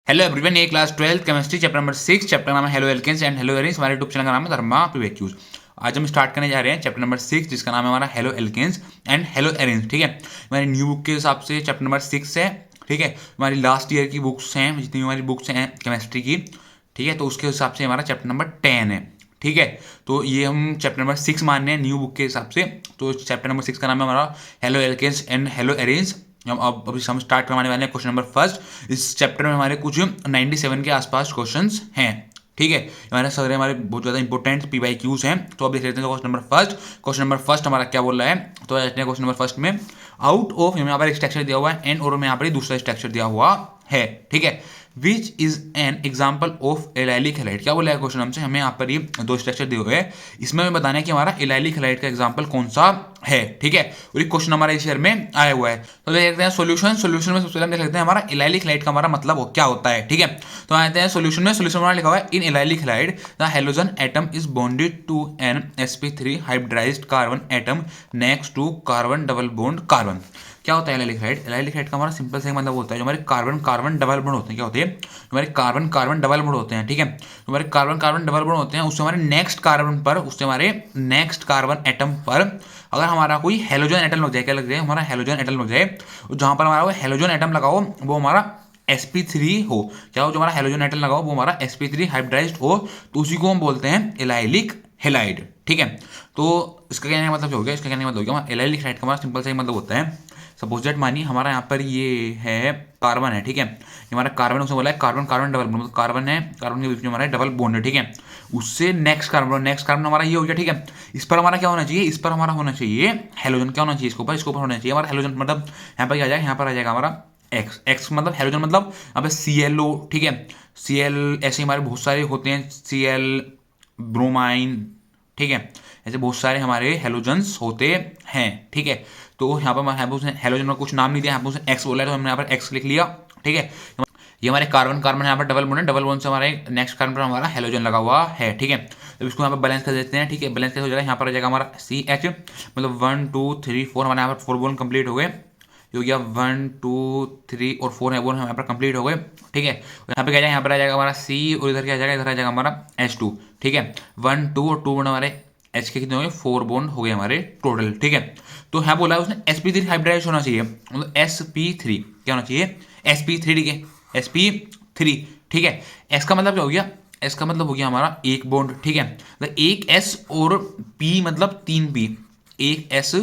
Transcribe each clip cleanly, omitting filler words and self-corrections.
Hello everyone, ये class 12 chemistry chapter number 6 chapter नाम है haloalkanes and haloarenes. हमारे यूट्यूब चैनल का नाम है धर्मा पीवीक्यूज। आज हम स्टार्ट करने जा रहे हैं चैप्टर नंबर 6 जिसका नाम है हमारा haloalkanes and haloarenes. ठीक है, हमारी न्यू बुक के हिसाब से चैप्टर नंबर 6 है। ठीक है, हमारी लास्ट ईयर की बुक्स हैं, जितनी हमारी बुक्स हैं केमिस्ट्री की। ठीक है, तो उसके हिसाब से हमारा चैप्टर नंबर 10 है। ठीक है, तो ये हम चैप्टर नंबर 6 मान रहे हैं न्यू बुक के हिसाब से। तो चैप्टर नंबर 6 का नाम है हमारा haloalkanes and haloarenes. हम स्टार्ट करवाने वाले हैं क्वेश्चन नंबर फर्स्ट। इस चैप्टर में हमारे कुछ 97 के आसपास क्वेश्चंस हैं। ठीक है, हमारे सारे हमारे बहुत ज़्यादा इंपॉर्टेंट पीवाईक्यूज हैं। तो अब देख लेते हैं question number first. Question number first हमारा क्या बोल रहा है, तो देखते हैं क्वेश्चन नंबर फर्स्ट में। आउट ऑफ यहाँ पर एक स्ट्रक्चर दिया हुआ है एंड और यहाँ पर दूसरा स्ट्रक्चर दिया हुआ है। ठीक है, which is an example of allylic halide. क्या बोला है क्वेश्चन हमसे, हमें यहाँ पर ये दो स्ट्रक्चर दिए हुए हैं, इसमें हमें बताना है कि हमारा एलाइलिक हैलाइड का एग्जाम्पल कौन सा है। ठीक है, और ये क्वेश्चन हमारा इस ईयर में आया हुआ है। तो देख लेते हैं सोल्यूशन। सोल्यूशन में सबसे पहले देख लेते हैं हमारा एलाइलिक हैलाइड का हमारा मतलब क्या होता है। ठीक है, तो आते हैं सोल्यूशन में। सोल्यूशन में लिखा हुआ है in allylic halide the halogen atom is bonded to an sp3 hybridised carbon atom next to carbon double bond carbon. क्या होता है एलाइलिक हैलाइड? एलाइलिक हैलाइड का हमारा सिंपल से मतलब होता है जो हमारे कार्बन कार्बन डबल बॉन्ड होते हैं। क्या होते हैं? हमारे कार्बन कार्बन डबल बॉन्ड होते हैं। ठीक है, हमारे कार्बन कार्बन डबल बॉन्ड होते हैं, उससे हमारे नेक्स्ट कार्बन पर, उससे हमारे नेक्स्ट कार्बन एटम पर अगर हमारा कोई हेलोजन एटम लग जाए, क्या लग जाए? हमारा हेलोजन एटम लग जाए, जहां पर हमारा वो हेलोजन एटम लगा हो वो हमारा sp3 हो। क्या हो? जो हमारा हेलोजन एटम लगा हो वो हमारा sp3 हाइब्रिडाइज्ड हो, तो उसी को हम बोलते हैं एलाइलिक हैलाइड। ठीक है, तो इसका कहने का मतलब क्या हो गया? इसका कहने का मतलब हो गया एलाइलिक हैलाइड का हमारा सिंपल सा मतलब होता है, सपोज दैट मानिए हमारा यहाँ पर ये है कार्बन है। ठीक है, ये हमारा कार्बन, उसमें बोला है carbon carbon double bond, carbon है, कार्बन के बीच में हमारा डबल बॉन्ड है। ठीक है, उससे नेक्स्ट कार्बन हमारा ये हो गया। ठीक है, इस पर हमारा क्या होना चाहिए? इस पर हमारा होना चाहिए हेलोजन। क्या होना चाहिए? इसके ऊपर होना चाहिए हमारा हेलोजन। मतलब यहाँ पर क्या आ जाएगा? यहाँ पर आ जाएगा हमारा एक्स। एक्स मतलब हेलोजन, मतलब यहाँ पे ClO। ठीक है, Cl ऐसे हमारे बहुत सारे होते हैं, Cl ब्रोमाइन। ठीक है, ऐसे बहुत सारे हमारे हेलोजन्स होते हैं। ठीक है, तो यहाँ पर हेलोजन में कुछ नाम नहीं दिया, यहाँ पर उसने एक्स बोला है तो हमने यहाँ पर एक्स लिख लिया। ठीक है, ये हमारे कार्बन कार्बन यहाँ पर डबल बॉन्ड है, डबल बॉन्ड से हमारे नेक्स्ट कार्बन पर हमारा हेलोजन लगा हुआ है। ठीक है, तो इसको यहाँ पर बैलेंस कर देते हैं। ठीक है, बैलेंस कैसे हो जाएगा? यहाँ पर आ जाएगा हमारा CH, मतलब 1 2 3 4 हमारे यहाँ पर 4 बॉन्ड कंप्लीट हो गए। ये हो गया 1 2 3 और 4 है बॉन्ड यहाँ पर कंप्लीट हो गए। ठीक है, यहाँ पे क्या जाएगा? यहाँ पर आ जाएगा हमारा C और इधर क्या आ जाएगा? इधर आ जाएगा हमारा H2। ठीक है, 1 2 और 2 बॉन्ड हमारे H के कितने हो गए? 4 बॉन्ड हो गए हमारे टोटल। ठीक है, तो यहाँ बोला है उसने sp3 हाइब्रिडाइज होना चाहिए, मतलब sp3 क्या होना चाहिए? sp3। ठीक है, sp3। ठीक है, s का मतलब क्या हो गया? s का मतलब हो गया हमारा एक बॉन्ड। ठीक है, तो एक s और p मतलब 3p, एक S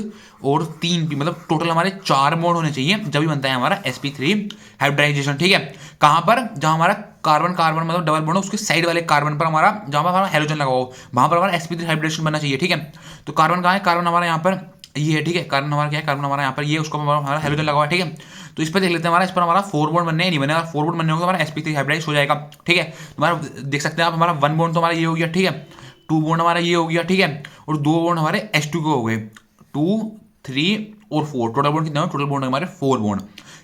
और 3p मतलब टोटल हमारे 4 बॉन्ड होने चाहिए, जब भी बनता है हमारा sp3 हाइब्रिडाइजेशन। ठीक है, कहां पर? जहां हमारा कार्बन कार्बन मतलब डबल बॉन्ड उसके साइड वाले कार्बन पर हमारा, जहां पर हमारा हेलोजन लगा हो वहां पर हमारा sp3 हाइब्रिडेशन बनना चाहिए। ठीक है, तो कार्बन कहाँ है? कार्बन हमारा यहाँ पर ये है। ठीक है, कार्बन हमारा क्या है? कार्बन हमारा यहाँ पर ये, उसको हमारा हेलोजन लगा हुआ है। ठीक है, तो इस पर देख लेते हैं हमारा, इस पर हमारा 4 बॉन्ड बनने नहीं बने, 4 बॉन्ड बनने होगा हमारा sp3 हाइब्रिडाइज हो जाएगा। ठीक है, हमारा देख सकते हैं आप, हमारा 1 बॉन्ड तो हमारा ये हो गया। ठीक है, 2 बॉन्ड हमारा ये हो गया। ठीक है, और 2 बॉन्ड हमारे H2 के हो गए, 2 3 और 4। टोटल बॉन्ड कितने हो? टोटल बॉन्ड हमारे 4 बॉन्ड।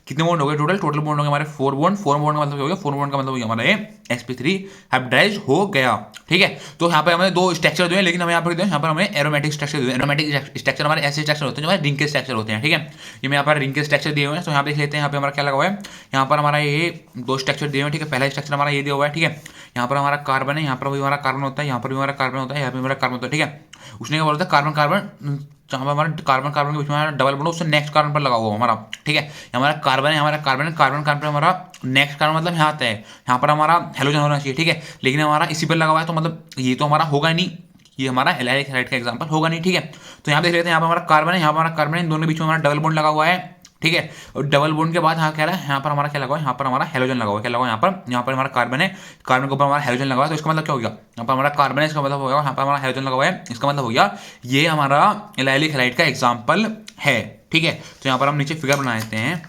कितने बॉन्ड हो गए टोटल? टोटल बॉन्ड हो गए हमारे 4 बॉन्ड। 4 बॉन्ड का मतलब क्या हो गया? 4 बॉन्ड का मतलब हो गया हमारा ये sp3 हाइब्रिडाइज हो गया। ठीक है, तो यहाँ पे हमें दो स्ट्रक्चर दिए, लेकिन हमें यहाँ पर यहाँ पर हमें एरोमेटिक स्ट्रक्चर दिए। एरोमेटिक स्ट्रक्चर हमारे ऐसे स्ट्रक्चर होते हैं जो हमारे रिंग के स्ट्रक्चर होते हैं। ठीक है, ये मैं यहाँ पर रिंग के स्ट्रक्चर दिए हुए हैं, तो यहाँ पे देख लेते हैं यहाँ पे हमारा क्या लगा हुआ है। यहाँ पर हमारा ये दो स्ट्रक्चर दिए हुए हैं। ठीक है, पहला स्ट्रक्चर हमारा ये दिया हुआ है। ठीक है, यहाँ पर हमारा कार्बन है, यहाँ पर भी हमारा कार्बन होता है, यहाँ पर भी हमारा कार्बन होता है, यहाँ पर हमारा कार्बन होता है। ठीक है, उसने क्या बोला था? कार्बन कार्बन, जहाँ पर हमारा कार्बन कार्बन के बीच में हमारा डबल बॉन्ड उससे नेक्स्ट कार्बन पर लगा हुआ हमारा। ठीक है, हमारा कार्बन है, हमारा कार्बन कार्बन कार्बन हमारा नेक्स्ट कार्बन मतलब यहाँ आता है, यहाँ पर हमारा हेलोजन होना चाहिए। ठीक है, लेकिन हमारा इसी पर लगा हुआ है, तो मतलब ये तो हमारा होगा नहीं, ये हमारा एलाइलिक हैलाइड का एग्जांपल होगा नहीं। ठीक है, तो यहाँ देख लेते हैं, यहाँ पर हमारा कार्बन है, यहाँ पर हमारा कार्बन है, इन दोनों के बीच में हमारा डबल बॉन्ड लगा हुआ है। ठीक है, और डबल बॉन्ड के बाद यहाँ क्या है? यहाँ पर हमारा क्या लगा हुआ है? यहाँ पर हमारा हेलोजन लगा हुआ है। क्या लगा हुआ है? यहाँ पर हमारा कार्बन है, कार्बन के ऊपर हमारा हेलोजन लगा हुआ है, तो इसका मतलब क्या हो गया? यहाँ पर हमारा कार्बन है, इसका मतलब हो गया यहाँ पर हमारा हेलोजन लगा हुआ है, इसका मतलब हो गया ये हमारा एलाइलिक हैलाइड का एग्जाम्पल है। ठीक है, तो यहाँ पर हम नीचे फिगर बना देते हैं,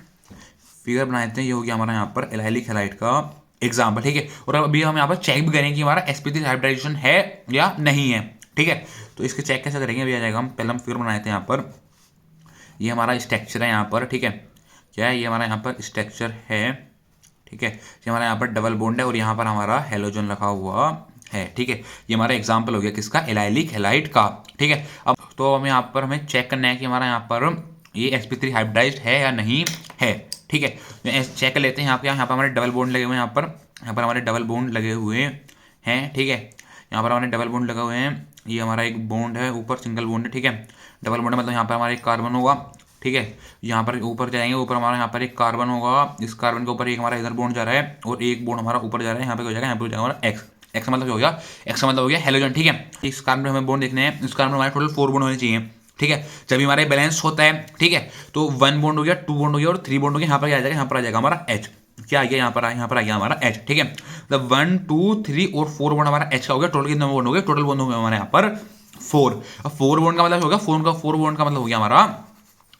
फिगर बना देते हैं, ये हो गया हमारा यहाँ पर एलाइलिक हैलाइड का एग्जाम्पल। ठीक है, और अभी हम यहाँ पर चेक भी करेंगे कि हमारा sp3 हाइब्रिडाइजेशन है या नहीं है। ठीक है, तो इसके चेक कैसे करेंगे? अभी आ जाएगा, हम पहले हम फिगर बना देते हैं। यहाँ पर ये हमारा स्ट्रक्चर है यहाँ पर। ठीक है, क्या है? ये हमारा यहाँ पर स्ट्रक्चर है। ठीक है, ये हमारा यहाँ पर डबल बॉन्ड है और यहाँ पर हमारा हेलोजन लगा हुआ है। ठीक है, ये हमारा एग्जाम्पल हो गया किसका? एलाइलिक हैलाइड का। ठीक है, अब तो हम यहाँ पर हमें चेक करना है कि हमारा यहाँ पर ये sp3 हाइब्रिडाइज्ड है या नहीं है। ठीक है। चेक कर लेते हैं यहाँ पर हमारे डबल बॉन्ड लगे हुए हैं, यहाँ पर हमारे डबल बॉन्ड लगे हुए हैं, ठीक है। यहाँ पर हमारे डबल बॉन्ड लगे हुए हैं, ये हमारा एक बॉन्ड है, ऊपर सिंगल बॉन्ड है, ठीक है। डबल बॉन्ड मतलब यहाँ पर हमारा एक कार्बन होगा, ठीक है। यहाँ पर ऊपर जाएंगे, ऊपर हमारा यहाँ पर एक कार्बन होगा, इस कार्बन के ऊपर एक हमारा इधर बॉन्ड जा रहा है और एक बॉन्ड हमारा ऊपर जा रहा है, यहाँ पे हो जाएगा, यहाँ पे हो जाएगा हमारा एक्स। एक्स मतलब हो गया, एक्स मतलब हो गया हेलोजन, ठीक है। इस कार्बन में हमें बॉन्ड देखने हैं, इस कार्बन में हमारे टोटल 4 बॉन्ड होने चाहिए, ठीक है। जब भी हमारा बैलेंस होता है, ठीक है, तो 1 बॉन्ड हो गया, 2 बॉन्ड हो गया और 3 बॉन्ड हो गया, यहाँ पर आ जाएगा, यहाँ पर आ जाएगा हमारा एच। क्या आ गया यहाँ पर आ गया हमारा एच, ठीक है। मतलब 1 2 3 और 4 बॉन्ड हमारा एच का हो गया। टोटल कितने बॉन्ड हो गए? टोटल बॉन्ड हो गए हमारे यहाँ पर 4। अब 4 बॉन्ड का मतलब होगा 4 बॉन्ड का मतलब हो गया हमारा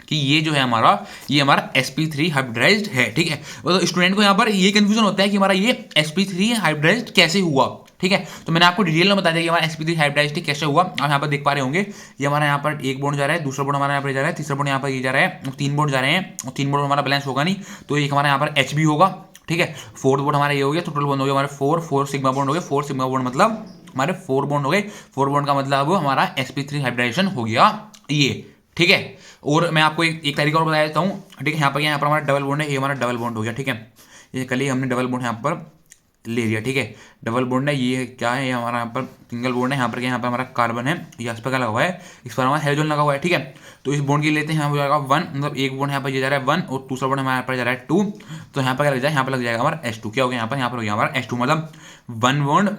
कि ये जो है हमारा, ये हमारा sp3 हाइब्रिडाइज्ड है, ठीक है। तो स्टूडेंट को यहाँ पर ये कंफ्यूजन होता है कि हमारा ये sp3 हाइब्रिडाइज्ड कैसे हुआ, ठीक है। तो मैंने आपको डिटेल में बता दिया कि हमारा sp3 हाइब्रिडाइज्ड कैसे हुआ। आप यहाँ पर देख पा रहे होंगे, ये हमारा यहाँ पर एक बॉन्ड जा रहा है, दूसरा बॉन्ड हमारा यहाँ पर जा रहा है, तीसरा बॉन्ड यहाँ पर ये जा रहा है, 3 बॉन्ड जा रहे हैं और 3 बॉन्ड हमारा बैलेंस होगा नहीं, तो एक हमारा यहाँ पर एच भी होगा, ठीक है। 4th बॉन्ड हमारा ये हो गया, टोटल बॉन्ड हो गया हमारे 4 सिग्मा बॉन्ड हो गए, 4 सिग्मा बॉन्ड मतलब हमारे 4 बॉन्ड हो गए। 4 बॉन्ड का मतलब हमारा sp3 हाइब्रिडाइजेशन हो गया ये, ठीक है। और मैं आपको एक तरीका और बता देता हूँ, ठीक है। यहाँ पर हमारा डबल बॉन्ड है, ये हमारा डबल बॉन्ड हो गया, ठीक है। ये कल ही हमने डबल बॉन्ड यहाँ पर ले लिया, ठीक है। डबल बॉन्ड है, ये क्या है, ये हमारा यहाँ पर सिंगल बॉन्ड है, यहाँ पर क्या, यहाँ पर हमारा कार्बन है, ये इस पर क्या लगा हुआ है, इस पर हमारा हेलोजन लगा हुआ है, ठीक है। तो इस बॉन्ड की लेते हैं, यहाँ पर जाएगा 1, मतलब एक बॉन्ड यहाँ पर ये जा रहा है 1 और दूसरा बॉन्ड हमारे यहाँ पर जा रहा है 2, तो यहाँ पर क्या लग जाएगा, यहाँ पर लग जाएगा हमारा H2। क्या हो गया यहाँ पर हो गया हमारा H2, मतलब 1 बॉन्ड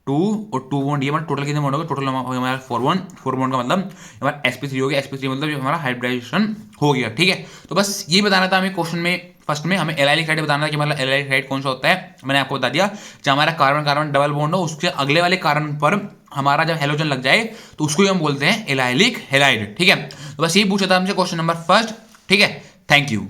2 और 2 बॉन्ड, ये हमारा टोटल कितने बॉन्ड हो गए? टोटल हमारा 4 बॉन्ड का मतलब हमारा sp3 हो गया। sp3 मतलब हमारा हाइब्रिडाइजेशन हो गया, ठीक है। तो बस ये बताना था हमें क्वेश्चन में, फर्स्ट में हमें एलाइलिक हाइड बताना था कि मतलब एलाइलिक हाइड कौन सा होता है। मैंने आपको बता दिया, जब हमारा कार्बन कार्बन डबल बॉन्ड हो, उसके अगले वाले कार्बन पर हमारा जब हेलोजन लग जाए तो उसको हम बोलते हैं एलाइलिक हैलाइड, ठीक है। तो बस यही पूछा था हमसे क्वेश्चन नंबर फर्स्ट, ठीक है। Thank you.